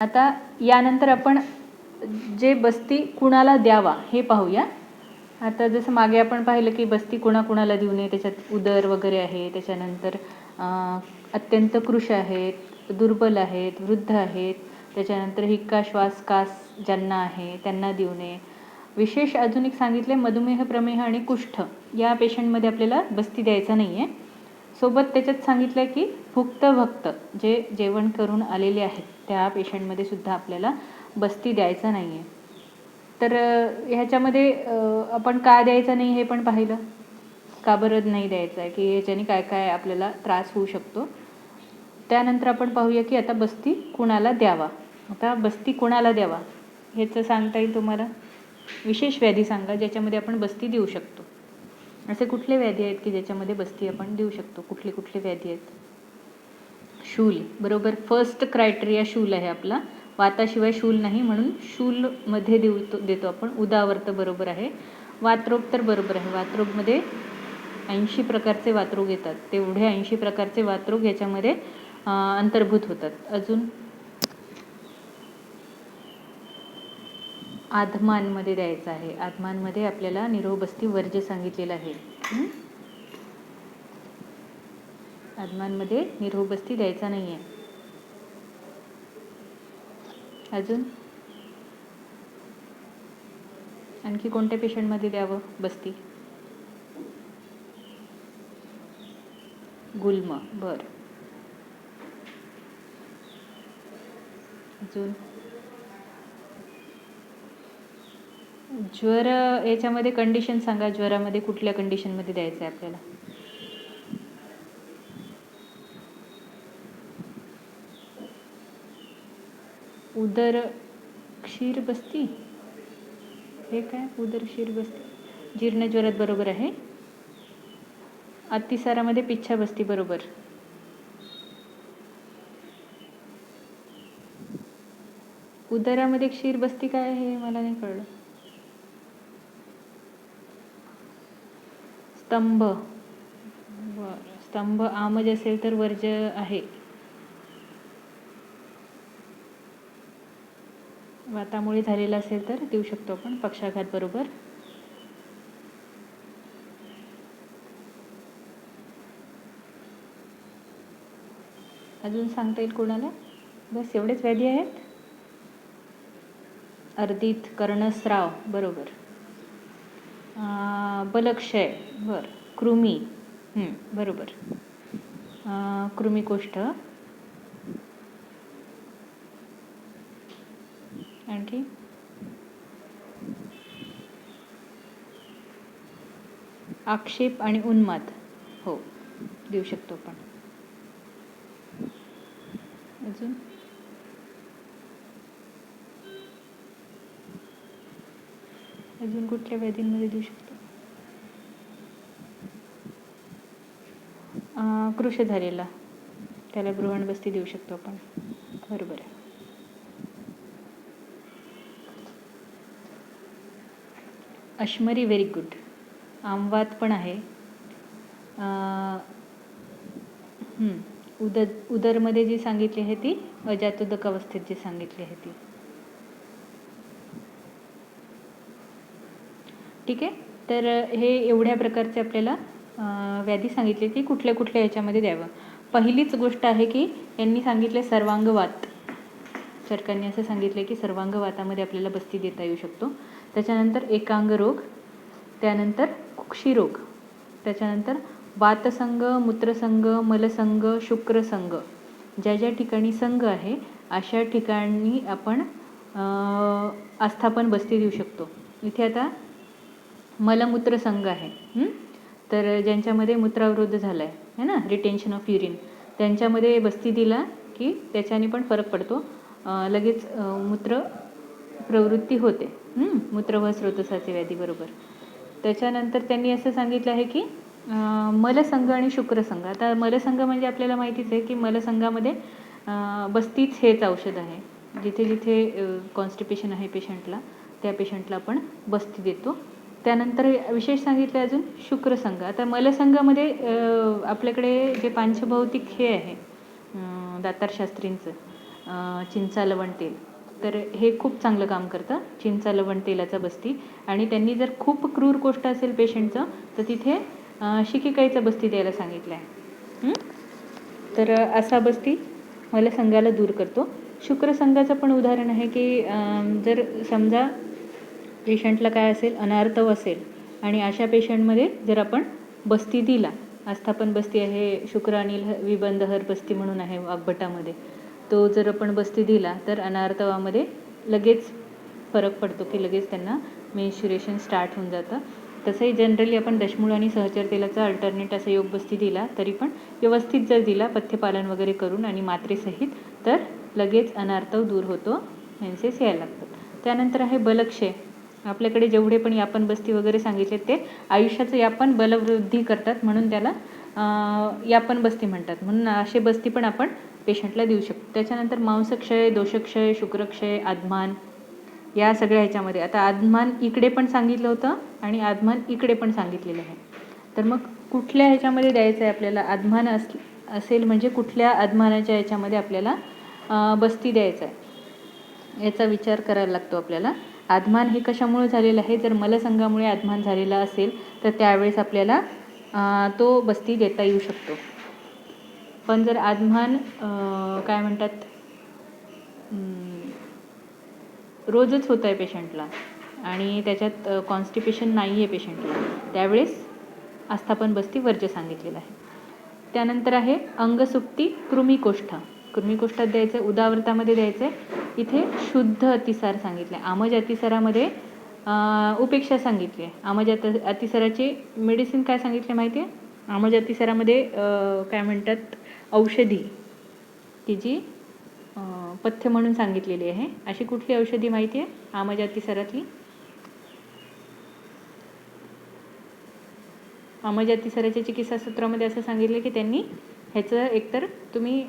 आता यानंतर आपण जे बस्ती कुणाला द्यावा हे पाहूया. आता जसं मागे आपण पाहिलं की बस्ती कुणाकुणाला देऊ नये, त्याच्यात उदर वगैरे आहे, त्याच्यानंतर अत्यंत कृश आहेत, दुर्बल आहेत, वृद्ध आहेत, त्याच्यानंतर हिक्का श्वास कास ज्यांना आहे त्यांना देऊ नये. विशेष अजून एक सांगितले मधुमेह, प्रमेह आणि कुष्ठ या पेशंटमध्ये आपल्याला बस्ती द्यायचा नाही आहे. सोबत त्याच्यात सांगितलं की भुक्त भक्त जे जेवण करून आलेले आहेत त्या पेशंटमध्ये सुद्धा आपल्याला बस्ती द्यायचा नाही आहे. तर ह्याच्यामध्ये आपण का द्यायचं नाही हे पण पाहिलं, का बरं नाही द्यायचं आहे, की ह्याच्याने काय काय आपल्याला त्रास होऊ शकतो. त्यानंतर आपण पाहूया की आता बस्ती कुणाला द्यावा. आता बस्ती कुणाला द्यावा ह्याचं सांगता येईल तुम्हाला. विशेष व्याधी सांगा ज्याच्यामध्ये आपण बस्ती देऊ शकतो. असे कुठले व्याधी आहेत की ज्याच्यामध्ये बस्ती आपण देऊ शकतो? कुठले कुठले व्याधी आहेत? शूल, बरोबर. फर्स्ट क्रायटेरिया शूल आहे आपला. वाताशिवाय शूल नाही, म्हणून शूलमध्ये देतो आपण. उदावर्त बरोबर आहे. वातरोग तर बरोबर आहे. वातरोगमध्ये 80 प्रकारचे वातरोग येतात. तेवढे 80 प्रकारचे वातरोग याच्यामध्ये अंतर्भूत होतात. अजून आधमांमध्ये द्यायचं आहे. आधमांमध्ये आपल्याला निरोग बस्ती वर्ज्य सांगितलेलं आहे. आधमांमध्ये निरोग बस्ती द्यायचा नाही आहे. अजून आणखी कोणत्या पेशंटमध्ये द्यावं बस्ती? गुल्म, बर. अजून ज्वर याच्यामध्ये कंडिशन सांगा. ज्वरामध्ये कुठल्या कंडिशनमध्ये द्यायचं आहे आपल्याला? उदर क्षीर बस्ती, हे काय उदर क्षीर बस्ती? जीर्ण ज्वरात बरोबर आहे. अतिसारामध्ये पिच्छा बस्ती बरोबर. उदरामध्ये क्षीर बस्ती काय आहे मला नाही कळलं. स्तंभ, बरं. स्तंभ आमज असेल तर वर्ज्य आहे. वातामुळे झालेला असेल तर देऊ शकतो आपण. पक्षाघात बरोबर. अजून सांगता येईल कोणाला? बस एवढेच व्याधी आहेत. अर्दित, कर्णस्राव बरोबर. बलक्षय, बरं. कृमी, बरोबर. कृमिकोष्ठ, आणखी आक्षेप आणि उन्माद, हो देऊ शकतो आपण. अजून अजून कुठल्या व्याधींमध्ये देऊ शकतो? कृश झालेला त्याला गृहणबस्ती देऊ शकतो आपण, बरोबर आहे. अश्मरी, व्हेरी गुड. आमवात पण आहे. उदरमध्ये जी सांगितली आहे ती अजातोदक अवस्थेत जी सांगितली आहे ती. ठीक आहे. तर हे एवढ्या प्रकारचे आपल्याला व्याधी सांगितले की कुठल्या कुठल्या याच्यामध्ये द्यावं. पहिलीच गोष्ट आहे की यांनी सांगितले सर्वांगवात. चरकांनी असं सांगितले की सर्वांगवातामध्ये आपल्याला बस्ती देता येऊ शकतो. त्याच्यानंतर एकांग रोग, त्यानंतर कुक्षिरोग, त्याच्यानंतर वातसंग, मूत्रसंग, मलसंग, शुक्रसंग. ज्या ज्या ठिकाणी संघ आहे अशा ठिकाणी आपण आस्थापन बस्ती देऊ शकतो. इथे आता मलमूत्र संघ आहे, तर ज्यांच्यामध्ये मूत्रावरोध झाला आहे ना, रिटेन्शन ऑफ युरिन, त्यांच्यामध्ये बस्ती दिला की त्याच्याने पण फरक पडतो. लगेच मूत्र प्रवृत्ती होते. मूत्रवाह स्रोतसाचे व्याधी बरोबर. त्याच्यानंतर त्यांनी असं सांगितलं आहे की मलसंघ आणि शुक्रसंघ. आता मलसंघ म्हणजे आपल्याला माहितीच आहे की मलसंघामध्ये बस्तीच हेच औषध आहे. जिथे जिथे कॉन्स्टिपेशन आहे पेशंटला त्या पेशंटला आपण बस्ती देतो. त्यानंतर विशेष सांगितलं अजून शुक्रसंघ. आता मलसंघामध्ये आपल्याकडे जे पांचभौतिक हे आहे दातारशास्त्रींचं, चिंचा लवण तेल, तर हे खूप चांगलं काम करतं चिंचा लवण तेलाचं बस्ती. आणि त्यांनी जर खूप क्रूर गोष्ट असेल पेशंटचं तर तिथे शिकेकाईचं बस्ती द्यायला सांगितलं आहे. तर असा बस्ती मलसंघाला दूर करतो. शुक्रसंघाचं पण उदाहरण आहे की जर समजा पेशंटला काय असेल, अनार्थव असेल आणि अशा पेशंटमध्ये जर आपण बस्ती दिला, आस्थापन बस्ती आहे, शुक्र अनिल विबंधहर बस्ती म्हणून आहे वाघभटामध्ये, तो जर आपण बस्ती दिला तर अनार्थवामध्ये लगेच फरक पडतो की लगेच त्यांना मेन्स्ट्रुएशन स्टार्ट होऊन जातं. तसंही जनरली आपण दशमूळ आणि सहचर तेलाचा अल्टरनेट असा योग बस्ती दिला तरी पण व्यवस्थित जर दिला पथ्यपालन वगैरे करून आणि मात्रेसहित तर लगेच अनार्थव दूर होतो, मेन्सेस यायला लागतात. त्यानंतर आहे बलक्षय. आपल्याकडे जेवढे पण यापन बस्ती वगैरे सांगितले ते आयुष्याचं यापन बलवृद्धी करतात म्हणून त्याला यापन बस्ती म्हणतात. म्हणून असे बस्ती पण आपण पेशंटला देऊ शकतो. त्याच्यानंतर मांसक्षय, दोषक्षय, शुक्रक्षय, आधमान या सगळ्या ह्याच्यामध्ये आता आधमान इकडे पण सांगितलं होतं आणि आधमान इकडे पण सांगितलेलं आहे. तर मग कुठल्या ह्याच्यामध्ये द्यायचं आहे आपल्याला, आधमान असेल म्हणजे कुठल्या आधमानाच्या ह्याच्यामध्ये आपल्याला बस्ती द्यायचं आहे याचा विचार करायला लागतो आपल्याला. आधमान हे कशामुळे झालेलं आहे, जर मलसंघामुळे आधमान झालेला असेल तर त्यावेळेस आपल्याला तो बस्ती देता येऊ शकतो. पण जर आधमान काय म्हणतात रोजच होत आहे पेशंटला आणि त्याच्यात कॉन्स्टिपेशन नाही आहे पेशंटला, त्यावेळेस आस्थापन बस्ती वर्ज्य सांगितलेलं आहे. त्यानंतर आहे अंगसुप्ती कृमिकोष्ठ. कृमिकोष्ठात द्यायचं आहे, उदावर्तामध्ये द्यायचं आहे. इथे शुद्ध अतिसार सांगितलं आहे. आमज अतिसारामध्ये उपेक्षा सांगितली आहे. आमज अतिसाराची मेडिसिन काय सांगितले माहिती आहे, आमज अतिसारामध्ये काय म्हणतात औषधी ती जी पथ्य म्हणून सांगितलेली आहे. अशी कुठली औषधी माहिती आहे आमज अतिसारातली? आमज अतिसाराच्या चिकित्सा सूत्रामध्ये असं सांगितलं की त्यांनी ह्याचं एकतर तुम्ही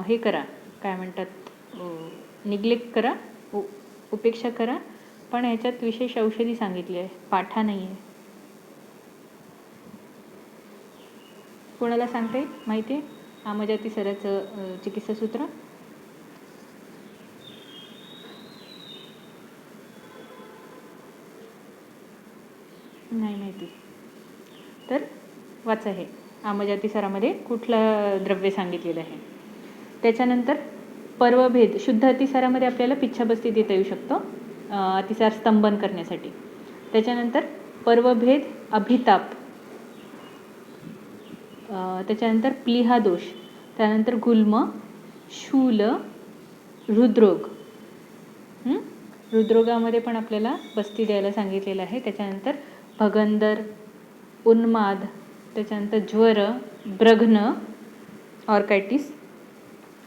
हे करा, काय म्हणतात निग्लेक्ट करा, उपेक्षा करा, पण ह्याच्यात विशेष औषधी सांगितली आहे, पाठा नाही आहे. कोणाला सांगता येईल माहिती आहे आमज अतिसाराचं चिकित्सा सूत्र? नाही माहिती तर वाचा हे आमज अतिसारामध्ये कुठलं द्रव्य सांगितलेलं आहे. त्याच्यानंतर पर्वभेद. शुद्ध अतिसारामध्ये आपल्याला पिच्छाबस्ती देता येऊ शकतो अतिसार स्तंभन करण्यासाठी. त्याच्यानंतर पर्वभेद, अभिताप, त्याच्यानंतर प्लीहादोष, त्यानंतर गुल्म, शूल, हृदरोग. हृदरोगामध्ये पण आपल्याला बस्ती द्यायला सांगितलेलं आहे. त्याच्यानंतर भगंदर, उन्माद, त्याच्यानंतर ज्वर, ब्रघ्न, ऑर्कायटिस,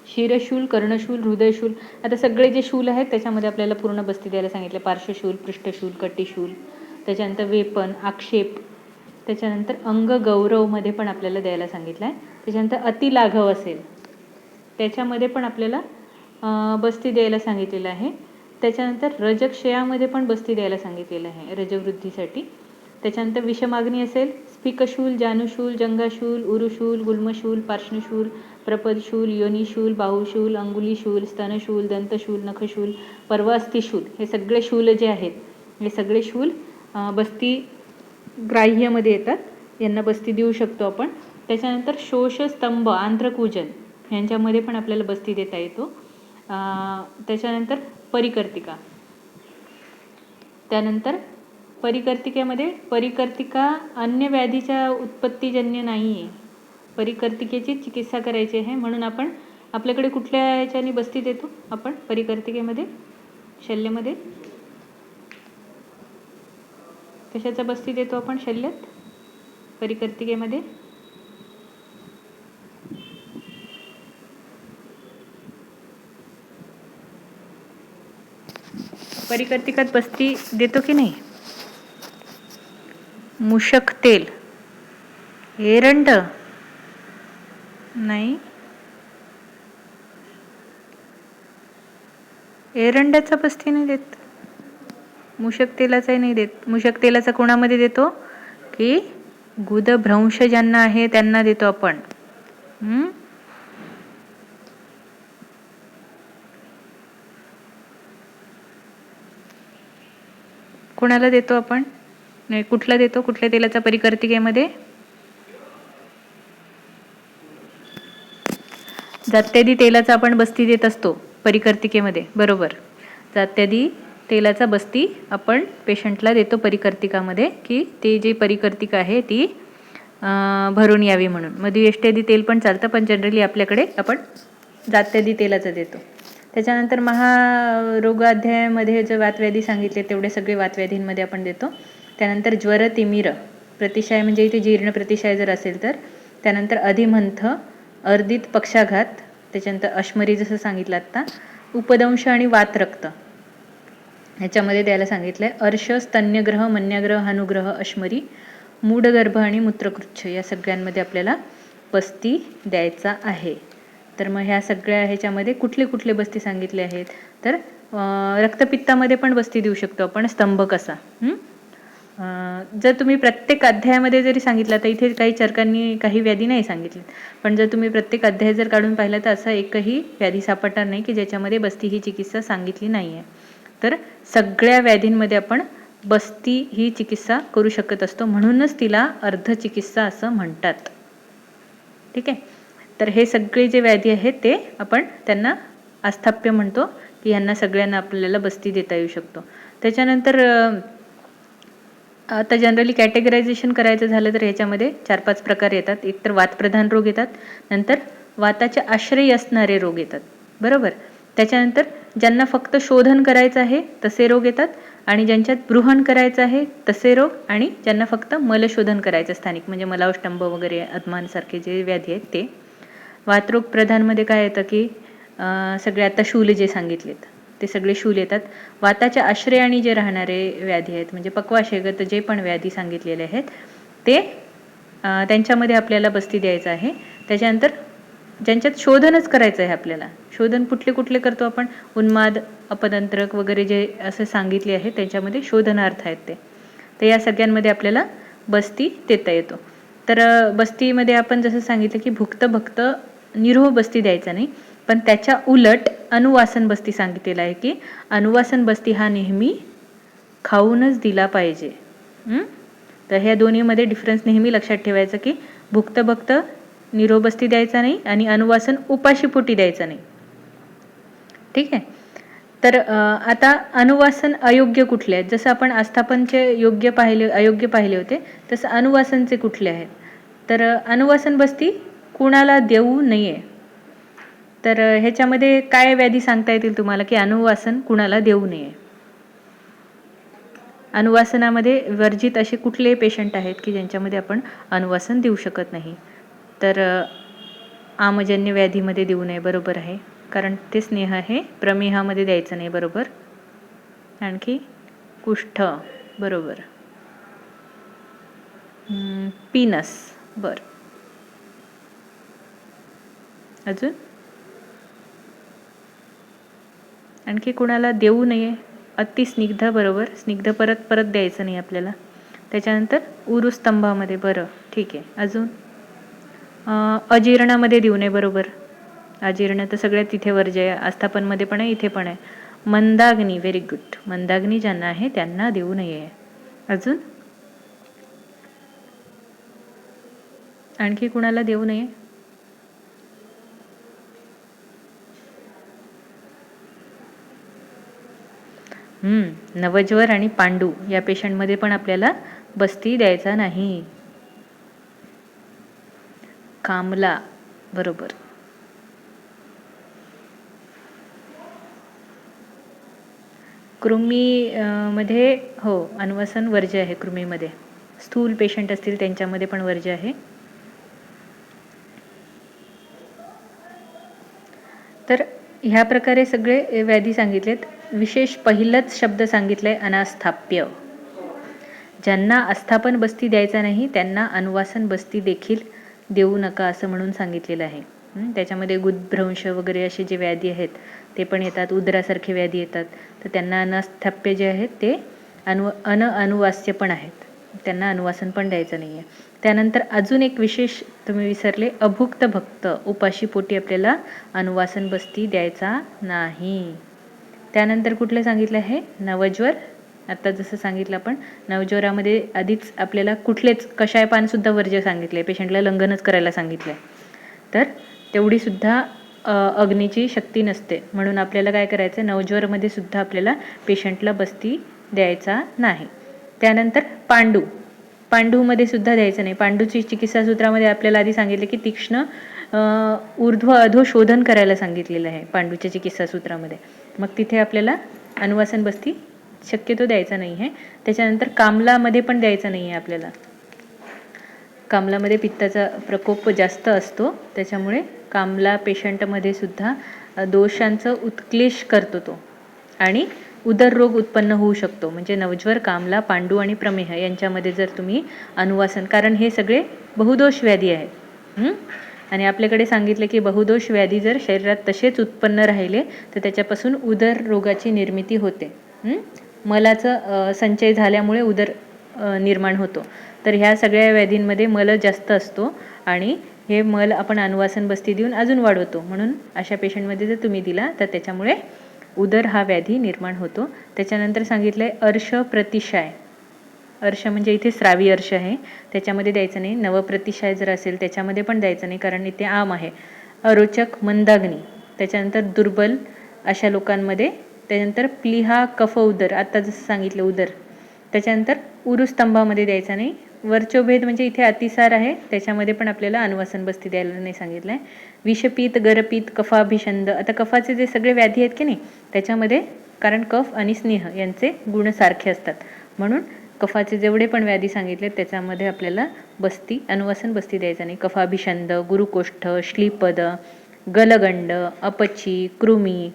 शिरशूल, कर्णशूल, हृदयशूल. आता सगळे जे शूल आहेत त्याच्यामध्ये आपल्याला पूर्ण बस्ती द्यायला सांगितले. पार्श्वशूल, पृष्ठशूल, कटिशूल, त्याच्यानंतर वेपन, आक्षेप, त्याच्यानंतर अंग गौरवमध्ये पण आपल्याला द्यायला सांगितलं आहे. त्याच्यानंतर अतिलाघव असेल त्याच्यामध्ये पण आपल्याला बस्ती द्यायला सांगितलेलं आहे. त्याच्यानंतर रजक्षयामध्ये पण बस्ती द्यायला सांगितलेलं आहे रजवृद्धीसाठी. त्याच्यानंतर विषमाग्नी असेल, स्पिकशूल, जानुशूल, जंगाशूल, उरुशूल, गुल्मशूल, पार्श्वशूल, प्रपदशूल, योनिशूल, बाहुशूल, अंगुलीशूल, स्तनशूल, दंतशूल, नखशूल, पर्वास्थिशूल, हे सगळे शूल जे आहेत हे सगळे शूल बस्ती ग्राह्यमध्ये येतात, यांना बस्ती देऊ शकतो आपण. त्याच्यानंतर शोषस्तंभ, आंध्रकूजन यांच्यामध्ये पण आपल्याला बस्ती देता येतो. त्याच्यानंतर परिकर्तिका. त्यानंतर परिकर्तिकेमध्ये परिकर्तिका अन्य व्याधीच्या उत्पत्तीजन्य नाही आहे, परिकर्तिकेची चिकित्सा करायची आहे. म्हणून आपण आपल्याकडे कुठल्या ह्याच्याने बस्ती देतो आपण परिकर्तिकेमध्ये, शल्यमध्ये कशाचा बस्ती देतो आपण शल्यत परिकर्तिकेमध्ये? परिकर्तिकात बस्ती देतो की नाही? मूषक तेल, एरंड नाही, एरंडाचा बस्ती नाही देत, मूषक तेलाचाही नाही देत. मूषक तेलाचा कोणामध्ये देतो की गुदभ्रंश ज्यांना आहे त्यांना देतो आपण. कोणाला देतो आपण? नाही, कुठला देतो? कुठल्या तेलाचा परिकर्तिकेमध्ये? जात्यादी तेलाचा आपण बस्ती देत असतो परिकर्तिकेमध्ये, बरोबर. जात्यादी तेलाचा बस्ती आपण पेशंटला देतो परिकर्तिकामध्ये, की ते जे परिकर्तिका आहे ती भरून यावी म्हणून. मधुयष्ट्यादी तेल पण चालतं, पण जनरली आपल्याकडे आपण जात्यादी तेलाचं देतो. त्याच्यानंतर महारोगाध्यायामध्ये जे वातव्याधी सांगितले तेवढे सगळे वातव्याधींमध्ये आपण देतो. त्यानंतर ज्वर, तिमिर, प्रतिशाय म्हणजे इथे जीर्ण प्रतिशाय जर असेल तर. त्यानंतर अधिमंथ, अर्दित पक्षाघात, त्याच्यानंतर अश्मरी जसं सांगितलं आत्ता, उपदंश आणि वातरक्त ह्याच्यामध्ये द्यायला सांगितलं आहे. अर्श, स्तन्यग्रह, मन्यग्रह, अनुग्रह, अश्मरी, मूढगर्भ आणि मूत्रकृच्छ या सगळ्यांमध्ये आपल्याला बस्ती द्यायचा आहे. तर मग ह्या सगळ्या ह्याच्यामध्ये कुठले कुठले बस्ती सांगितले आहेत? तर रक्तपित्तामध्ये पण बस्ती देऊ शकतो आपण, स्तंभ कसा. जर तुम्ही प्रत्येक अध्यायामध्ये जरी सांगितलं तर इथे काही चरकांनी काही व्याधी नाही सांगितले, पण जर तुम्ही प्रत्येक अध्याय जर काढून पाहिला तर असा एकही व्याधी सापडणार नाही की ज्याच्यामध्ये बस्ती ही चिकित्सा सांगितली नाही आहे. तर सगळ्या व्याधींमध्ये आपण बस्ती ही चिकित्सा करू शकत असतो, म्हणूनच तिला अर्धचिकित्सा असं म्हणतात. ठीक आहे. तर हे सगळे जे व्याधी आहेत ते आपण त्यांना आस्थाप्य म्हणतो, की ह्यांना सगळ्यांना आपल्याला बस्ती देता येऊ शकतो. त्याच्यानंतर आता जनरली कॅटेगरायझेशन करायचं झालं तर ह्याच्यामध्ये 4-5 प्रकार येतात. एक तर वातप्रधान रोग येतात, नंतर वाताचे आश्रयी असणारे रोग येतात, बरोबर. त्याच्यानंतर ज्यांना फक्त शोधन करायचं आहे तसे रोग येतात, आणि ज्यांच्यात बृहण करायचं आहे तसे रोग, आणि ज्यांना फक्त मलशोधन करायचं स्थानिक म्हणजे मलावष्टंभ वगैरे अदमानसारखे जे व्याधी आहेत ते. वातरोग प्रधानमध्ये काय येतं की सगळे आता शूल जे सांगितलेत ते सगळे शूल येतात. वाताच्या आश्रयाने जे राहणारे व्याधी आहेत म्हणजे पक्वाशयगत जे पण व्याधी सांगितलेले आहेत ते त्यांच्यामध्ये आपल्याला बस्ती द्यायचं आहे. त्याच्यानंतर ज्यांच्यात शोधनच करायचं आहे आपल्याला, शोधन कुठले कुठले करतो आपण? उन्माद, अपदंत्रक वगैरे जे असे सांगितले आहे त्यांच्यामध्ये शोधनार्थ आहेत ते. तर या सगळ्यांमध्ये आपल्याला बस्ती देता येतो. तर बस्तीमध्ये आपण जसं सांगितलं की भुक्त भक्त निरोह बस्ती द्यायचा नाही, पण त्याच्या उलट अनुवासन बस्ती सांगितलेलं आहे की अनुवासन बस्ती हा नेहमी खाऊनच दिला पाहिजे. तर ह्या दोन्हीमध्ये डिफरन्स नेहमी लक्षात ठेवायचं की भुक्त भक्त निरोह बस्ती द्यायचा नाही आणि अनुवासन उपाशीपोटी द्यायचं नाही. ठीक आहे. तर आता अनुवासन अयोग्य कुठले आहेत? जसं आपण आस्थापनचे योग्य पाहिले अयोग्य पाहिले होते, तसं अनुवासनचे कुठले आहेत? तर अनुवासन बस्ती कुणाला देऊ नये. तर ह्याच्यामध्ये काय व्याधी सांगता येतील तुम्हाला की अनुवासन कुणाला देऊ नये? अनुवासनामध्ये वर्जित असे कुठले पेशंट आहेत की ज्यांच्यामध्ये आपण अनुवासन देऊ शकत नाही? तर आमजन्य व्याधीमध्ये देऊ नये, बरोबर आहे, कारण ते स्नेह आहे. प्रमेहामध्ये द्यायचं नाही, बरोबर. आणखी कुष्ठ, बरोबर. पीनस, बरं. अजून आणखी कुणाला देऊ नये? अतिस्निग्ध, बरोबर. स्निग्ध परत परत द्यायचं नाही आपल्याला. त्याच्यानंतर उरुस्तंभामध्ये, बरं, ठीक आहे. अजून अजीर्णामध्ये देऊ नये, बरोबर. अजीर्ण तर सगळ्यात तिथे वर्ज्य आहे, आस्थापनमध्ये पण आहे, इथे पण आहे. मंदाग्नी, व्हेरी गुड. मंदाग्नी ज्यांना आहे त्यांना देऊ नये. अजून आणखी कुणाला देऊ नये? नवज्वर आणि पांडू या पेशंटमध्ये पण आपल्याला बस्ती द्यायचा नाही. कामला, बरोबर. कृमी मध्ये हो अनुवासन वर्ज्य आहे. कृमीमध्ये स्थूल पेशंट असतील त्यांच्यामध्ये पण वर्ज्य आहे. तर ह्या प्रकारे सगळे व्याधी सांगितलेत. विशेष पहिलंच शब्द सांगितलंय अनास्थाप्य. ज्यांना आस्थापन बस्ती द्यायचा नाही त्यांना अनुवासन बस्ती देखील देऊ नका असं म्हणून सांगितलेलं आहे. त्याच्यामध्ये गुदभ्रंश वगैरे असे जे व्याधी आहेत ते पण येतात, उदरासारखे व्याधी येतात. तर त्यांना अनास्थाप्य जे आहेत ते अनुवास्य पण आहेत, त्यांना अनुवासन पण द्यायचं नाही आहे. त्यानंतर अजून एक विशेष तुम्ही विसरले, अभुक्त भक्त उपाशीपोटी आपल्याला अनुवासन बस्ती द्यायचा नाही. त्यानंतर कुठलं सांगितलं आहे? नवज्वर आता जसं सांगितलं आपण नवज्वरामध्ये आधीच आपल्याला कुठलेच कषाय पानसुद्धा वर्ज्य सांगितले, पेशंटला लंघनच करायला सांगितलं. तर तेवढीसुद्धा अग्नीची शक्ती नसते, म्हणून आपल्याला काय करायचं, नवज्वरमध्ये सुद्धा आपल्याला पेशंटला बस्ती द्यायचा नाही. त्यानंतर पांडूमध्ये सुद्धा द्यायचं नाही. पांडूची चिकित्सासूत्रामध्ये आपल्याला आधी सांगितले की तीक्ष्ण ऊर्ध्व अधो शोधन करायला सांगितलेलं आहे पांडूच्या चिकित्सासूत्रामध्ये. मग तिथे आपल्याला अनुवासन बस्ती शक्यतो द्यायचा नाही आहे. त्याच्यानंतर कामलामध्ये पण द्यायचा नाही आहे आपल्याला. कामलामध्ये पित्ताचा प्रकोप जास्त असतो, त्याच्यामुळे कामला पेशंटमध्ये सुद्धा दोषांचं उत्क्लेश करतो तो आणि उदररोग उत्पन्न होऊ शकतो. म्हणजे नवज्वर, कामला, पांडू आणि प्रमेह यांच्यामध्ये जर तुम्ही अनुवासन, कारण हे सगळे बहुदोष व्याधी आहेत आणि आपल्याकडे सांगितले की बहुदोष व्याधी जर शरीरात तसेच उत्पन्न राहिले तर त्याच्यापासून उदर रोगाची निर्मिती होते. मलाचा संचय झाल्यामुळे उदर निर्माण होतो. तर ह्या सगळ्या व्याधींमध्ये मल जास्त असतो आणि हे मल आपण अनुवासन बस्ती देऊन अजून वाढवतो. म्हणून अशा पेशंटमध्ये जर तुम्ही दिला तर त्याच्यामुळे उदर हा व्याधी निर्माण होतो. त्याच्यानंतर सांगितलं आहे अर्श प्रतिशाय. अर्श म्हणजे इथे स्रावी अर्श आहे, त्याच्यामध्ये द्यायचं नाही. नवप्रतिशाय जर असेल त्याच्यामध्ये पण द्यायचं नाही, कारण इथे आम आहे. अरोचक मंदाग्नी, त्याच्यानंतर दुर्बल अशा लोकांमध्ये. त्याच्यानंतर प्लिहा कफ उदर, आता जसं सांगितलं उदर. त्याच्यानंतर उरुस्तंभामध्ये द्यायचा नाही. वर्चोभेद म्हणजे इथे अतिसार आहे, त्याच्यामध्ये पण आपल्याला अनुवासन बस्ती द्यायला नाही सांगितलं आहे. विषपीत, गरपीत, कफाभिषंद, आता कफाचे जे सगळे व्याधी आहेत की नाही त्याच्यामध्ये, कारण कफ आणि स्नेह यांचे गुण सारखे असतात, म्हणून कफाचे जेवढे पण व्याधी सांगितले त्याच्यामध्ये आपल्याला बस्ती, अनुवासन बस्ती द्यायचा नाही. कफाभिषंद, गुरुकोष्ठ, श्लीपद, गलगंड, अपची, कृमी,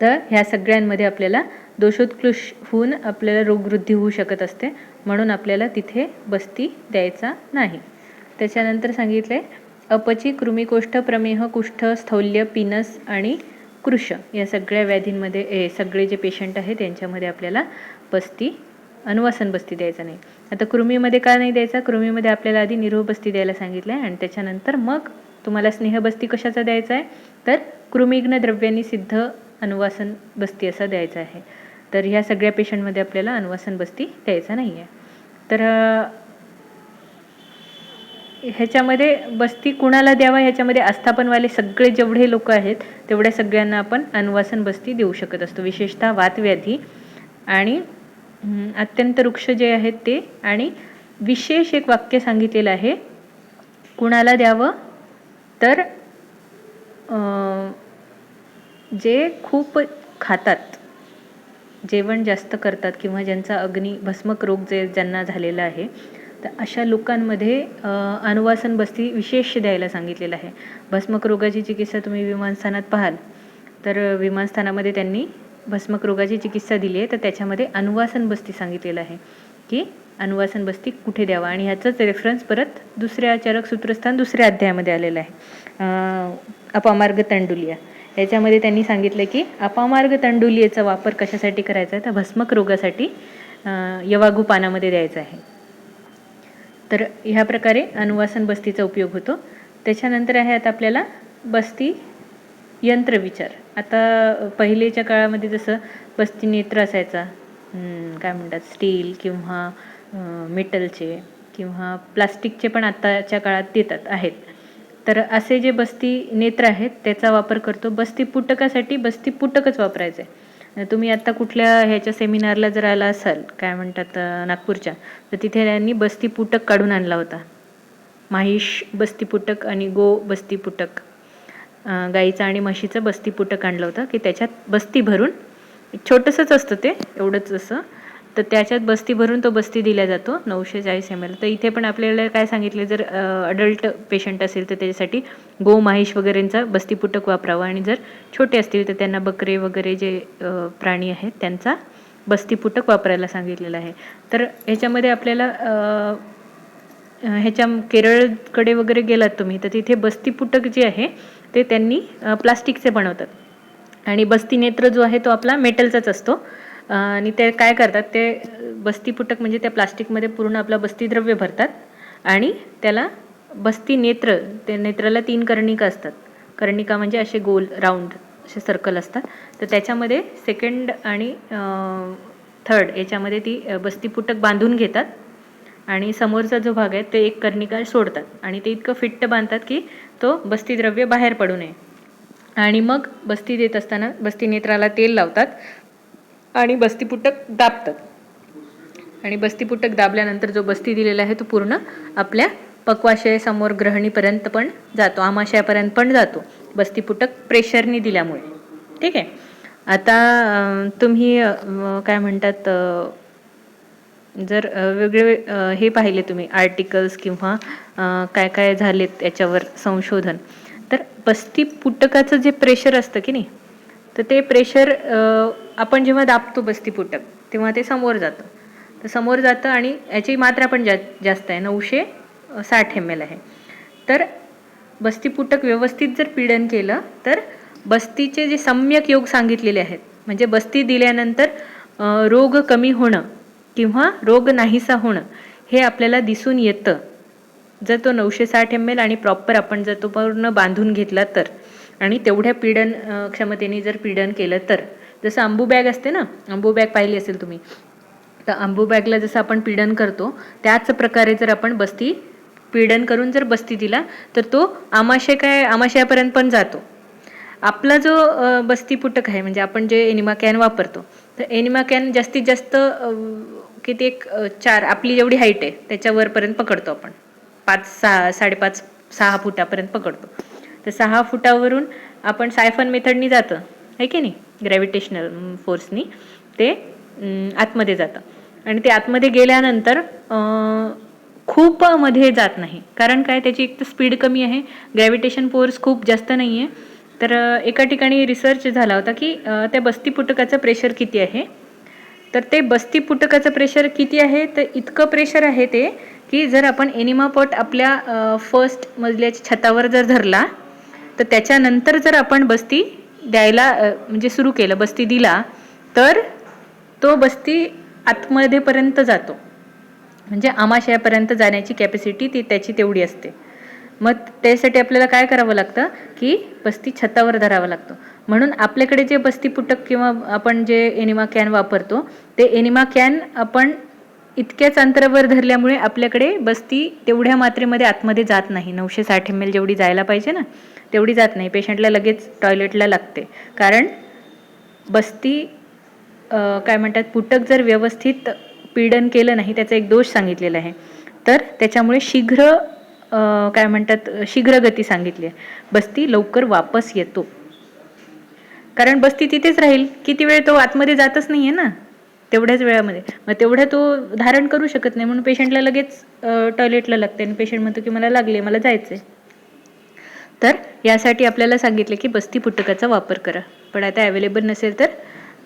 तर ह्या सगळ्यांमध्ये आपल्याला दोषोत्कृष होऊन आपल्याला रोगवृद्धी होऊ शकत असते, म्हणून आपल्याला तिथे बस्ती द्यायचा नाही. त्याच्यानंतर सांगितले अपची, कृमिकोष्ठ, प्रमेह, कुष्ठ, स्थौल्य, पिनस आणि कृश या सगळ्या व्याधींमध्ये सगळे जे पेशंट आहेत त्यांच्यामध्ये आपल्याला बस्ती, अनुवासन बस्ती द्यायचा नाही. आता कृमीमध्ये का नाही द्यायचा, कृमीमध्ये आपल्याला आधी निरोह बस्ती द्यायला सांगितलं आहे आणि त्याच्यानंतर मग तुम्हाला स्नेहबस्ती कशाचा द्यायचा आहे, तर कृमिघ्न द्रव्यांनी सिद्ध अनुवासन बस्ती असा द्यायचा आहे. तर ह्या सगळ्या पेशंटमध्ये आपल्याला अनुवासन बस्ती द्यायचा नाही आहे. तर ह्याच्यामध्ये बस्ती कुणाला द्यावा, ह्याच्यामध्ये आस्थापनवाले सगळे जेवढे लोक आहेत तेवढ्या सगळ्यांना आपण अनुवासन बस्ती देऊ शकत असतो, विशेषतः वातव्याधी आणि अत्यंत वृक्ष जे आहेत ते. आणि विशेष एक वाक्य सांगितलेलं आहे कुणाला द्यावं, तर जे खूप खातात, जेवण जास्त करतात किंवा ज्यांचा अग्नी भस्मक रोग ज्यांना झालेला आहे, तर अशा लोकांमध्ये अनुवासन बस्ती विशेष द्यायला सांगितलेलं आहे. भस्मक रोगाची चिकित्सा तुम्ही विमानस्थानात पाहाल तर विमानस्थानामध्ये त्यांनी भस्मक रोगाची चिकित्सा दिली आहे, तर त्याच्यामध्ये अनुवासन बस्ती सांगितलेलं आहे की अनुवासन बस्ती कुठे द्यावा. आणि ह्याचंच रेफरन्स परत दुसऱ्या चरक सूत्रस्थान दुसऱ्या अध्यायामध्ये आलेलं आहे, अपामार्ग तंडुलिया. याच्यामध्ये त्यांनी सांगितलं की अपामार्ग तंडुलियेचा वापर कशासाठी करायचा आहे, तर भस्मक रोगासाठी यवागू पानामध्ये द्यायचा आहे. तर ह्या प्रकारे अनुवासन बस्तीचा उपयोग होतो. त्याच्यानंतर आहे आता आपल्याला बस्ती यंत्रविचार. आता पहिलेच्या काळामध्ये जसं बस्ती नेत्र असायचा, काय म्हणतात स्टील किंवा मेटलचे किंवा प्लास्टिकचे पण आत्ताच्या काळात देतात आहेत. तर असे जे बस्ती नेत्र आहेत त्याचा वापर करतो. बस्ती पुटकासाठी बस्ती पुटकच वापरायचं आहे. तुम्ही आत्ता कुठल्या ह्याच्या सेमिनारला जर आला असाल, काय म्हणतात नागपूरच्या, तर तिथे त्यांनी बस्ती पुटक काढून आणला होता. माहिष बस्ती पुटक आणि गो बस्ती पुटक, गाईचं आणि म्हशीचं बस्ती पुटक आणलं होतं की त्याच्यात बस्ती भरून, छोटंसंच असतं ते एवढंच असं, तर त्याच्यात बस्ती भरून तो बस्ती दिला जातो 940 ml. तर इथे पण आपल्याला काय सांगितले, जर अडल्ट पेशंट असेल तर त्याच्यासाठी गो माहिष वगैरेंचा बस्ती पुटक वापरावा, आणि जर छोटे असतील तर त्यांना बकरे वगैरे जे प्राणी आहेत त्यांचा बस्ती पुटक वापरायला सांगितलेलं आहे. तर ह्याच्यामध्ये आपल्याला ह्याच्या केरळकडे वगैरे गेलात तुम्ही तर तिथे बस्ती पुटक जे आहे ते त्यांनी प्लास्टिकचे बनवतात आणि बस्ती नेत्र जो आहे तो आपला मेटलचाच असतो. आणि ते काय करतात, ते बस्ती पुटक म्हणजे त्या प्लास्टिकमध्ये पूर्ण आपला बस्ती द्रव्य भरतात आणि त्याला बस्ती नेत्र, ते नेत्राला 3 कर्णिका असतात. कर्णिका म्हणजे असे गोल राऊंड असे सर्कल असतात. तर त्याच्यामध्ये सेकंड आणि थर्ड याच्यामध्ये ती बस्तीपुटक बांधून घेतात आणि समोरचा जो भाग आहे ते एक कर्णिका सोडतात आणि ते इतकं फिट्ट बांधतात की तो बस्तीद्रव्य बाहेर पडू नये. आणि मग बस्ती देत असताना बस्ती नेत्राला तेल लावतात आणि बस्तीपुटक दाबतात. आणि बस्तीपुटक दाबल्यानंतर जो बस्ती दिलेला आहे तो पूर्ण आपल्या पक्वाशय समोर ग्रहणीपर्यंत पण जातो, आमाशयापर्यंत पण जातो बस्तीपुटक प्रेशरनी दिल्यामुळे. ठीक आहे. आता तुम्ही काय म्हणतात, जर वेगळे हे पाहिले तुम्ही आर्टिकल्स किंवा काय काय झालेत याच्यावर संशोधन, तर बस्तीपुटकाचं जे प्रेशर असतं की नाही, तर ते प्रेशर आपण जेव्हा दाबतो बस्तीपुटक तेव्हा ते समोर जातं. तर समोर जातं आणि याची मात्रा पण जास्त आहे, 960 ml आहे. तर बस्तीपुटक व्यवस्थित जर पीडन केलं तर बस्तीचे जे सम्यक योग सांगितलेले आहेत, म्हणजे बस्ती दिल्यानंतर रोग कमी होणं किंवा रोग नाहीसा होणं हे आपल्याला दिसून येतं जर तो 960 ml आणि प्रॉपर आपण जर तो पूर्ण बांधून घेतला तर, आणि तेवढ्या पीडन क्षमतेने जर पीडन केलं तर. जसं अंबू बॅग असते ना, अंबू बॅग पाहिली असेल तुम्ही, तर अंबू बॅगला जसं आपण पीडन करतो त्याच प्रकारे जर आपण बस्ती पीडन करून जर बस्ती दिला तर तो आमाशयापर्यंत पण जातो. आपला जो बस्तीपुटक आहे म्हणजे आपण जे एनिमा कॅन वापरतो, तर एनिमा कॅन जास्तीत जास्त किती एक 4 आपली जेवढी हाईट आहे त्याच्यावरपर्यंत पकडतो आपण, 5-6 फुटापर्यंत पकडतो. तर 6 फुटावरून आपण सायफन मेथडनी जातं आहे की नाही, ग्रॅव्हिटेशनल फोर्सनी ते आतमध्ये जातं. आणि ते आतमध्ये गेल्यानंतर खूप मध्ये जात नाही, कारण काय, त्याची एक तर स्पीड कमी आहे, ग्रॅव्हिटेशन फोर्स खूप जास्त नाही आहे. तर एका ठिकाणी रिसर्च झाला होता की त्या बस्तीपुटकाचं प्रेशर किती आहे. तर ते बस्तीपुटकाचं प्रेशर किती आहे, तर इतकं प्रेशर आहे ते की जर आपण एनिमा पॉट आपल्या फर्स्ट मजल्याच्या छतावर जर धरला तर त्याच्यानंतर जर आपण बस्ती द्यायला म्हणजे सुरू केलं, बस्ती दिला, तर तो बस्ती आतमध्येपर्यंत जातो, म्हणजे आमाशयापर्यंत जाण्याची कॅपॅसिटी ती त्याची तेवढी असते. मग त्यासाठी आपल्याला काय करावं लागतं की बस्ती छतावर धरावं लागतं. म्हणून आपल्याकडे जे बस्तीपुटक किंवा आपण जे एनिमा कॅन वापरतो ते एनिमा कॅन आपण इतक्याच अंतरावर धरल्यामुळे आपल्याकडे बस्ती तेवढ्या मात्रेमध्ये आतमध्ये जात नाही. 960 ml जेवढी जायला पाहिजे ना तेवढी जात नाही. पेशंटला लगेच टॉयलेटला लागते, कारण बस्ती काय म्हणतात, पुटक जर व्यवस्थित पीडन केलं नाही, त्याचा एक दोष सांगितलेला आहे. तर त्याच्यामुळे काय म्हणतात, शीघ्र गती सांगितली आहे. बस्ती लवकर वापस येतो, कारण बस्ती तिथेच राहील. किती वेळ, तो आतमध्ये जातच नाहीये ना तेवढ्याच वेळामध्ये, मग तेवढं तो धारण करू शकत नाही. म्हणून पेशंटला लगेच टॉयलेटला लागते आणि पेशंट म्हणतो की मला लागले, मला जायचंय. तर यासाठी आपल्याला सांगितले की बस्ती पुटकाचा वापर करा. पण आता अवेलेबल नसेल तर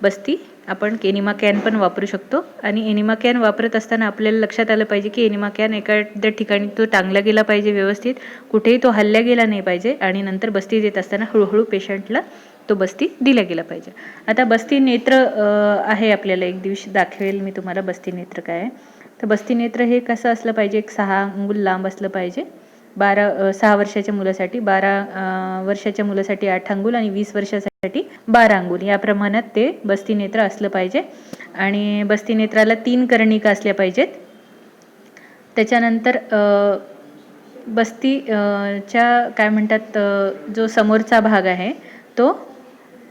बस्ती आपण एनिमा कॅन पण वापरू शकतो. आणि एनिमा कॅन वापरत असताना आपल्याला लक्षात आलं पाहिजे की एनिमा कॅन एखाद्या ठिकाणी तो टांगला गेला पाहिजे व्यवस्थित, कुठेही तो हल्ल्या गेला नाही पाहिजे. आणि नंतर बस्ती देत असताना हळूहळू पेशंटला तो बस्ती दिला गेला पाहिजे. आता बस्ती नेत्र आहे, आपल्याला एक दिवशी दाखवेल मी तुम्हाला बस्ती नेत्र काय आहे. तर बस्ती नेत्र हे कसं असलं पाहिजे, एक 6 अंगुल लांब असलं पाहिजे. 6 वर्षाच्या मुलासाठी 12 वर्षाच्या मुलासाठी 8 अंगुल आणि 20 वर्षासाठी 12 अंगुल या प्रमाणात ते बस्ती नेत्र असलं पाहिजे. आणि बस्ती नेत्राला 3 कर्णिका असल्या पाहिजेत. त्याच्यानंतर बस्तीच्या काय म्हणतात, जो समोरचा भाग आहे तो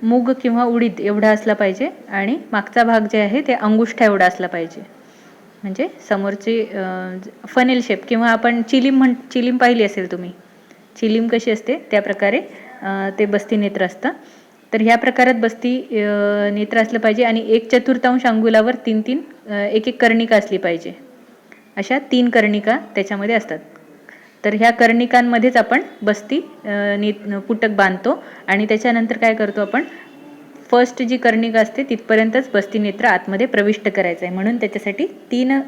मूग किंवा उडीद एवढा असला पाहिजे आणि मागचा भाग जे आहे ते अंगुष्ठा एवढा असला पाहिजे. म्हणजे समोरची फनेल शेप, किंवा आपण चिलीम पाहिली असेल तुम्ही, चिलीम कशी असते त्या प्रकारे ते बस्ती नेत्र असतं. तर ह्या प्रकारात बस्ती नेत्र असलं पाहिजे. आणि 1/4 अंगुलावर 3 एक कर्णिका असली पाहिजे. अशा 3 कर्णिका त्याच्यामध्ये असतात. तर ह्या कर्णिकांमध्येच आपण बस्ती पुटक बांधतो. आणि त्याच्यानंतर काय करतो, आपण फर्स्ट जी कर्णिका असते तिथपर्यंतच बस्ती नेत्र आतमध्ये प्रविष्ट करायचं आहे. म्हणून त्याच्यासाठी 3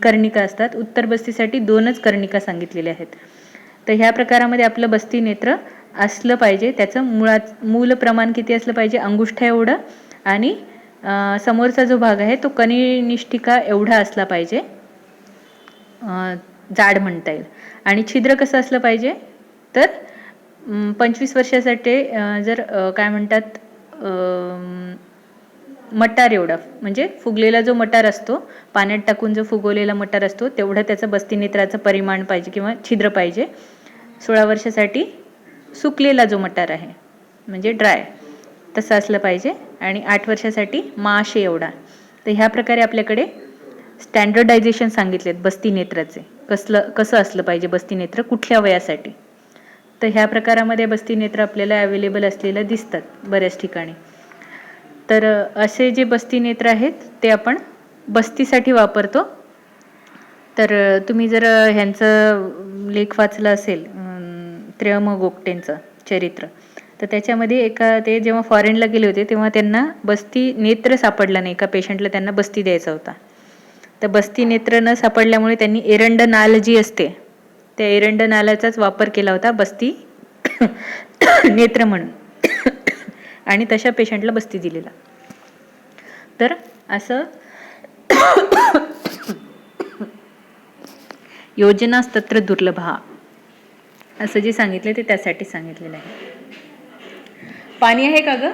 कर्णिका असतात. उत्तर बस्तीसाठी 2च कर्णिका सांगितलेल्या आहेत. तर ह्या प्रकारामध्ये आपलं बस्ती नेत्र असलं पाहिजे. त्याचं मूल प्रमाण किती असलं पाहिजे, अंगुष्ठा एवढं. आणि समोरचा जो भाग आहे तो कनिनिष्ठिका एवढा असला पाहिजे, जाड म्हणता येईल. आणि छिद्र कसं असलं पाहिजे, तर 25 वर्षासाठी जर काय म्हणतात मटार एवढा, म्हणजे फुगलेला जो मटार असतो, पाण्यात टाकून जो फुगवलेला मटार असतो तेवढं त्याचं बस्तीनेत्राचं परिमाण पाहिजे किंवा छिद्र पाहिजे. 16 वर्षासाठी सुकलेला जो मटार आहे म्हणजे ड्राय तसं असलं पाहिजे. आणि 8 वर्षासाठी माशे एवढा. तर ह्या प्रकारे आपल्याकडे स्टँडर्डायझेशन सांगितलेत बस्तीनेत्राचे, कसं असलं पाहिजे बस्तीनेत्र कुठल्या वयासाठी. तर ह्या प्रकारामध्ये बस्तीनेत्र आपल्याला अवेलेबल असलेलं दिसतात बऱ्याच ठिकाणी. तर असे जे बस्तीनेत्र आहेत ते आपण बस्तीसाठी वापरतो. तर तुम्ही जर ह्यांचं लेख वाचला असेल, त्र्यम गोगटेंचं चरित्र, तर त्याच्यामध्ये ते जेव्हा फॉरेनला गेले होते तेव्हा त्यांना बस्ती नेत्र सापडला नाही. एका पेशंटला त्यांना बस्ती द्यायचा होता. तर बस्ती नेत्र न सापडल्यामुळे त्यांनी एरंड नाल जी असते त्या एरंड नालाचाच वापर केला होता बस्ती नेत्र म्हणून आणि तशा पेशंटला बस्ती दिलेला. तर असं योजनास्तत्र दुर्लभा असं जे सांगितलं ते त्यासाठी सांगितलेलं आहे. पाणी आहे का ग?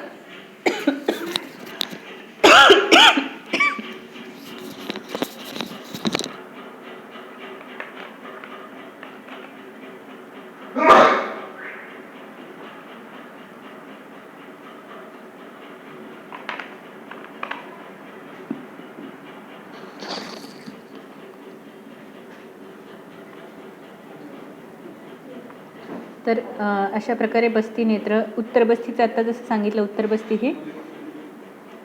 तर अशा प्रकारे बस्ती नेत्र, उत्तर बस्तीचं आता जसं सांगितलं, उत्तर बस्ती ही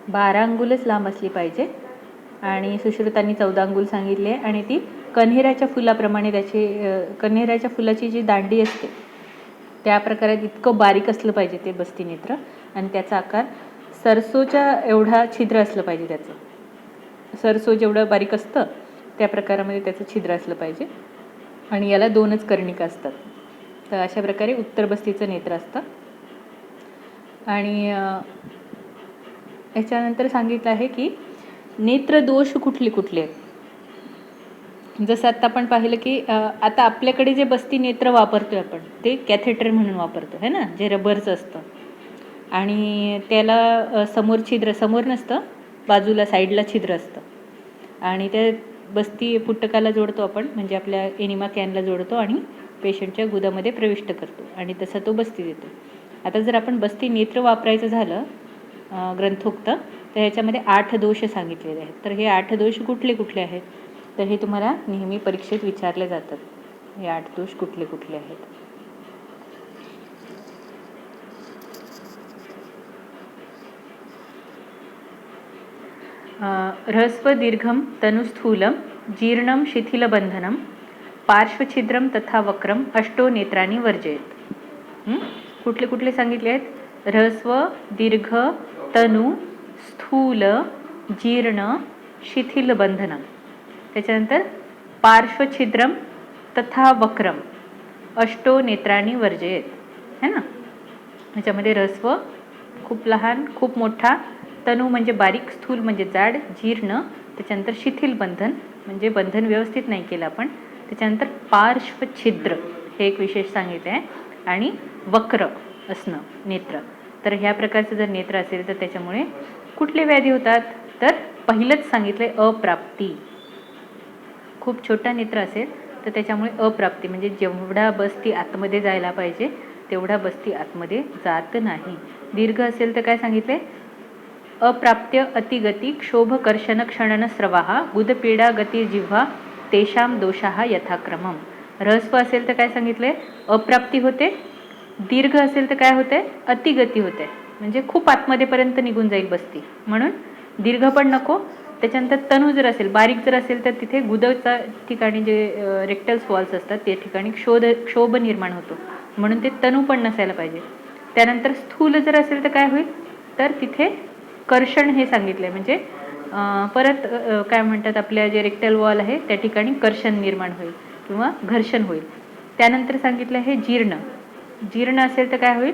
12 अंगुलच लांब असली पाहिजे आणि सुश्रुतांनी 14 अंगुल सांगितले. आणि ती कन्हेराच्या फुलाप्रमाणे त्याची कन्हेराच्या फुलाची जी दांडी असते त्या प्रकारात इतकं बारीक असलं पाहिजे ते बस्ती नेत्र. आणि त्याचा आकार सरसोच्या एवढा छिद्र असलं पाहिजे. त्याचं सरसो जेवढं बारीक असतं त्या प्रकारामध्ये त्याचं छिद्र असलं पाहिजे. आणि याला 2च कर्णिका असतात. तर अशा प्रकारे उत्तर बस्तीचं नेत्र असतं. आणि याच्यानंतर सांगितलं आहे की नेत्रदोष कुठले कुठले आहेत. जसं आता आपण पाहिलं की आता आपल्याकडे जे बस्ती नेत्र वापरतोय आपण ते कॅथेटर म्हणून वापरतो है ना, जे रबरचं असतं आणि त्याला समोर छिद्र, समोर नसतं, बाजूला साईडला छिद्र असतं आणि ते बस्ती पुटकाला जोडतो आपण, म्हणजे आपल्या एनिमा कॅनला जोडतो आणि पेशंटच्या गुदामध्ये प्रविष्ट करतो आणि तसा तो बस्ती देतो. आता जर आपण बस्ती नेत्र वापरायचं झालं ग्रंथोक्त, तर ह्याच्यामध्ये 8 दोष सांगितलेले आहेत. तर हे 8 दोष कुठले कुठले आहेत, तर हे तुम्हाला नेहमी परीक्षेत विचारले जातात. हे 8 दोष कुठले कुठले आहेत. ह्रस्व दीर्घम तनुस्थूलम जीर्णम शिथिलबंधनम पार्श्वछिद्रम तथा वक्रम अष्टो नेत्रांनी वर्जयेत. कुठले कुठले सांगितले आहेत? ह्रस्व, दीर्घ, तनु, स्थूल, जीर्ण, शिथिलबंधनम. त्याच्यानंतर पार्श्वछिद्रम तथा वक्रम अष्टो नेत्रांनी वर्जयेत, है ना. ह्याच्यामध्ये ह्रस्व खूप लहान, खूप मोठा, तनु म्हणजे बारीक, स्थूल म्हणजे जाड, जीर्ण, त्याच्यानंतर शिथिल बंधन म्हणजे बंधन व्यवस्थित नाही केलं आपण, त्याच्यानंतर पार्श्वछिद्र हे एक विशेष सांगितलं आहे, आणि वक्र असणं नेत्र. तर ह्या प्रकारचं जर नेत्र असेल तर त्याच्यामुळे कुठले व्याधी होतात, तर पहिलंच सांगितलंय अप्राप्ती. खूप छोटा नेत्र असेल तर त्याच्यामुळे अप्राप्ती म्हणजे जेवढा बस्ती आतमध्ये जायला पाहिजे तेवढा बस्ती आतमध्ये जात नाही. दीर्घ असेल तर काय सांगितले? अप्राप्य अतिगती क्षोभ कर्षण क्षणन स्रवाहा गुदपीडा गती जिव्हा तेषाम दोषाः यथाक्रमम. ह्रस्व असेल तर काय सांगितले? अप्राप्ती होते. दीर्घ असेल तर काय होते? अतिगती होते, म्हणजे खूप आतमध्येपर्यंत निघून जाईल बस्ती, म्हणून दीर्घ पण नको. त्याच्यानंतर तनु जर असेल, बारीक जर असेल तर तिथे गुदच्या ठिकाणी जे रेक्टल्स वॉल्स असतात त्या ठिकाणी क्षोभ निर्माण होतो, म्हणून ते तनु पण नसायला पाहिजे. त्यानंतर स्थूल जर असेल तर काय होईल, तर तिथे कर्षण हे सांगितले, म्हणजे परत काय म्हणतात, आपल्या जे रेक्टल वॉल आहे त्या ठिकाणी कर्षण निर्माण होईल किंवा घर्षण होईल. त्यानंतर सांगितलं हे जीर्ण. जीर्ण असेल तर काय होईल?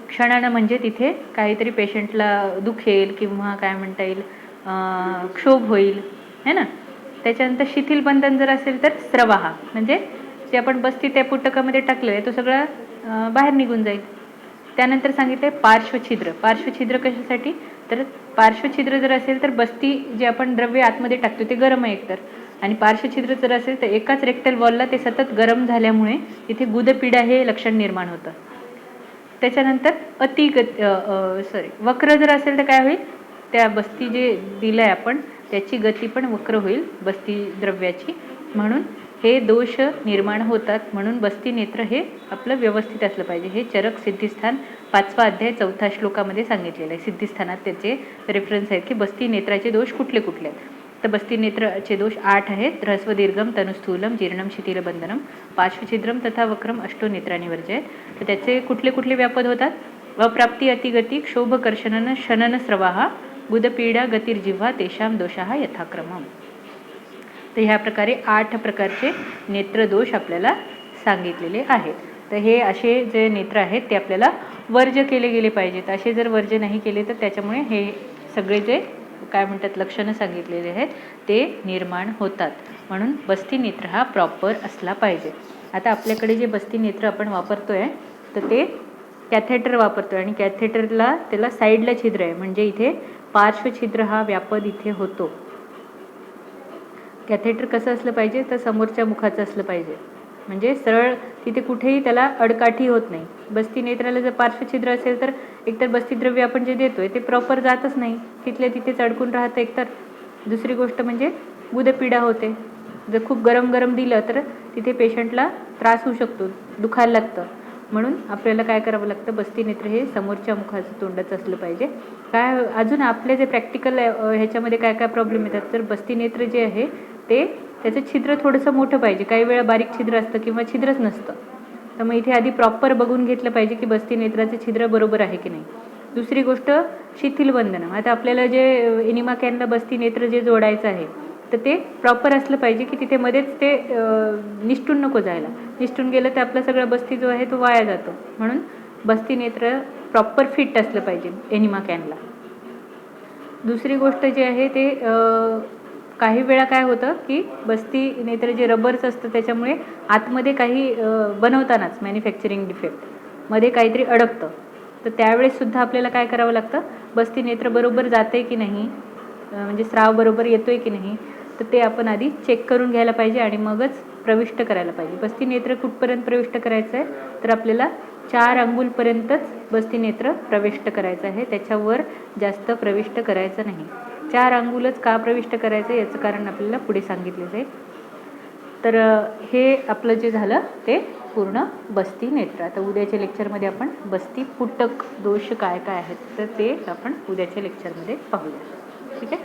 क्षणानं म्हणजे तिथे काहीतरी पेशंटला दुखेल किंवा काय म्हणता येईल क्षोभ होईल, है ना. त्याच्यानंतर शिथिल बंधन जर असेल तर स्रवाहा, म्हणजे जे आपण बस्ती त्या पुटकामध्ये टाकलं आहे तो सगळं बाहेर निघून जाईल. त्यानंतर सांगितले पार्श्वछिद्र. पार्श्वछिद्र कशासाठी, तर पार्श्वछिद्र जर असेल तर बस्ती जे आपण द्रव्य आतमध्ये टाकतो ते गरम आहे एकतर, आणि पार्श्वछिद्र जर असेल तर एकाच रेक्टल वॉलला ते सतत गरम झाल्यामुळे तिथे गुदपीडा हे लक्षण निर्माण होतं. त्याच्यानंतर वक्र जर असेल तर काय होईल, त्या बस्ती जे दिलंय आपण त्याची गती पण वक्र होईल बस्ती द्रव्याची, म्हणून हे दोष निर्माण होतात. म्हणून बस्ती नेत्र हे आपलं व्यवस्थित असलं पाहिजे. हे चरक सिद्धिस्थान 5वा अध्याय 4थ्या श्लोकामध्ये सांगितलेलं आहे. सिद्धिस्थानात त्याचे रेफरन्स आहेत की बस्ती नेत्राचे दोष कुठले कुठले आहेत. तर बस्ती नेत्राचे दोष 8 आहेत. ह्रस्व दीर्घम तनुस्थूलम जीर्णम शिथिल बंधनम पार्श्वछिद्रम तथा वक्रम अष्टो नेत्रांनी वर्ज्य आहेत. तर त्याचे कुठले कुठले व्यापद होतात, अप्राप्ती अतिगती क्षोभ कर्षणन शनन स्रवाहा गुदपीडा गतिर्जिव्हा तेषाम दोषाः यथाक्रमम. तर ह्या प्रकारे 8 प्रकारचे नेत्रदोष आपल्याला सांगितलेले आहेत. तर हे असे जे नेत्र आहेत ते आपल्याला वर्ज्य केले गेले पाहिजेत. असे जर वर्ज्य नाही केले तर त्याच्यामुळे हे सगळे जे काय म्हणतात लक्षणं सांगितलेले आहेत ते निर्माण होतात. म्हणून बस्ती नेत्र हा प्रॉपर असला पाहिजे. आता आपल्याकडे जे बस्ती नेत्र आपण वापरतोय तर ते कॅथेटर वापरतोय, आणि कॅथेटरला त्याला साईडला छिद्र आहे, म्हणजे इथे पार्श्वछिद्र हा व्यापद इथे होतो. कॅथेटर कसं असलं पाहिजे, तर समोरच्या मुखाचं असलं पाहिजे, म्हणजे सरळ तिथे कुठेही त्याला अडकाठी होत नाही. बस्ती नेत्राला जर पार्श्वछिद्र असेल तर एकतर बस्तीद्रव्य आपण जे देतोय ते प्रॉपर जातच नाही, तिथल्या तिथेच अडकून राहतं एकतर. दुसरी गोष्ट म्हणजे गुदपीडा होते. जर खूप गरम गरम दिलं तर तिथे पेशंटला त्रास होऊ शकतो, दुखायला लागतं. म्हणून आपल्याला काय करावं लागतं, बस्ती नेत्र हे समोरच्या मुखाचं तोंडाचं असलं पाहिजे. काय अजून आपले जे प्रॅक्टिकल ह्याच्यामध्ये काय काय प्रॉब्लेम येतात, तर बस्ती नेत्र जे आहे ते त्याचं छिद्र थोडंसं मोठं पाहिजे. काही वेळा बारीक छिद्र असतं किंवा छिद्रच नसतं. तर मग इथे आधी प्रॉपर बघून घेतलं पाहिजे की बस्ती नेत्राचं छिद्र बरोबर आहे की नाही. दुसरी गोष्ट शिथिल बंधन. आता आपल्याला जे एनिमा कॅनला बस्ती नेत्र जे जोडायचं आहे तर ते प्रॉपर असलं पाहिजे की तिथे मध्येच ते निष्ठून नको जायला. निष्ठून गेलं तर आपला सगळा बस्ती जो आहे तो वाया जातो. म्हणून बस्ती नेत्र प्रॉपर फिट असलं पाहिजे एनिमा कॅनला. दुसरी गोष्ट जी आहे ते काही वेळा काय होतं की बस्ती नेत्र जे रबरचं असतं त्याच्यामुळे आतमध्ये काही बनवतानाच मॅन्युफॅक्चरिंग डिफेक्ट मध्ये काहीतरी अडकतं. तर त्यावेळेससुद्धा आपल्याला काय करावं लागतं, बस्ती नेत्र बरोबर जाते की नाही, म्हणजे स्राव बरोबर येतोय की नाही, तर ते आपण आधी चेक करून घ्यायला पाहिजे आणि मगच प्रविष्ट करायला पाहिजे. बस्ती नेत्र कुठपर्यंत प्रविष्ट करायचं आहे, तर आपल्याला 4 अंगुलपर्यंतच बस्ती नेत्र प्रविष्ट करायचं आहे, त्याच्यावर जास्त प्रविष्ट करायचं नाही. 4 अंगुलच का प्रविष्ट करायचं याचं कारण आपल्याला पुढे सांगितलेलं आहे. तर हे आपलं जे झालं ते पूर्ण बस्ती नेत्र. आता उद्याच्या लेक्चरमध्ये आपण बस्ती फुटक दोष काय काय आहेत तर ते आपण उद्याच्या लेक्चरमध्ये पाहूया. ठीक आहे.